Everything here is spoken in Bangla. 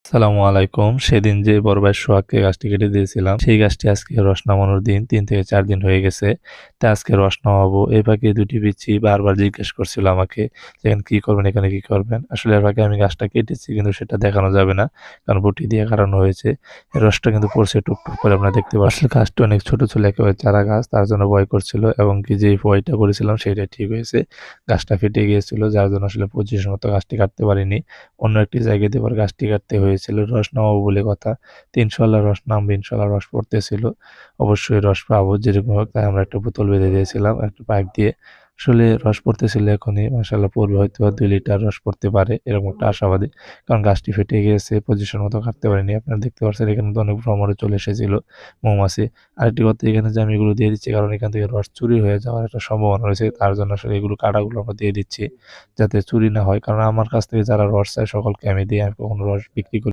আসসালামু আলাইকুম। সেদিন যে বড় ভাইয়ের সোহাগকে গাছটি কেটে দিয়েছিলাম, সেই গাছটি আজকে রস নামানোর দিন ৩ থেকে ৪ দিন হয়ে গেছে। তা আজকে রস নামাবো। এই ফাঁকে ২ টি বিচ্ছি বারবার জিজ্ঞেস করছিল আমাকে যে, "এখানে কি করবেন, এখানে কি করবেন?" আসলে এর ফাঁকে আমি গাছটা কেটেছি কিন্তু সেটা দেখানো যাবে না। কারণ বটি দিয়ে কাটানো হয়েছে। এই রসটা কিন্তু পড়ছে টুপটুপ করে আপনারা দেখতে পাচ্ছেন। আসলে গাছটা অনেক ছোট ছিল, একেবারে চারা গাছ। তার জন্য ভয় করছিল এবং কি যেই ভয়টা করেছিলাম সেটাই ঠিক হয়েছে। গাছটা ফেটে গিয়েছিল যার জন্য আসলে পজিশন মতো গাছটি কাটতে পারিনি। অন্য একটি জায়গায় দিয়ে আবার গাছটি কাটতে হয়েছিল। রস নামাবো বলে কথা। তো ইনশাআল্লাহ রস নামবে, ইনশাআল্লাহ রস পড়তেছিল। অবশ্যই রস পাবো যেরকম হোক। তাই আমরা একটা বোতল বেঁধে দিয়েছিলাম একটা পাইপ দিয়ে। আসলে রস পড়তেছিল এখনই মাশাআল্লাহ পড়বে হয়তোবা ২ লিটার রস পড়তে পারে এরকম একটা আশাবাদী। কারণ গাছটি ফেটে গিয়েছে, পজিশন মতো কাটতে পারিনি। আপনারা দেখতে পাচ্ছেন এখানে তো অনেক ভ্রমরে চলে এসেছিল মৌমাছি। আরেকটি কথা এখানে যে আমি এগুলো দিয়ে দিচ্ছি কারণ এখান থেকে রস চুরি হয়ে যাওয়ার একটা সম্ভাবনা রয়েছে। তার জন্য আসলে এগুলো কাঁটাগুলো আমরা দিয়ে দিচ্ছি। যাতে চুরি না হয়। কারণ আমার কাছ থেকে যারা রস চায় সকলকে আমি দিই। আমি কখনো রস বিক্রি করি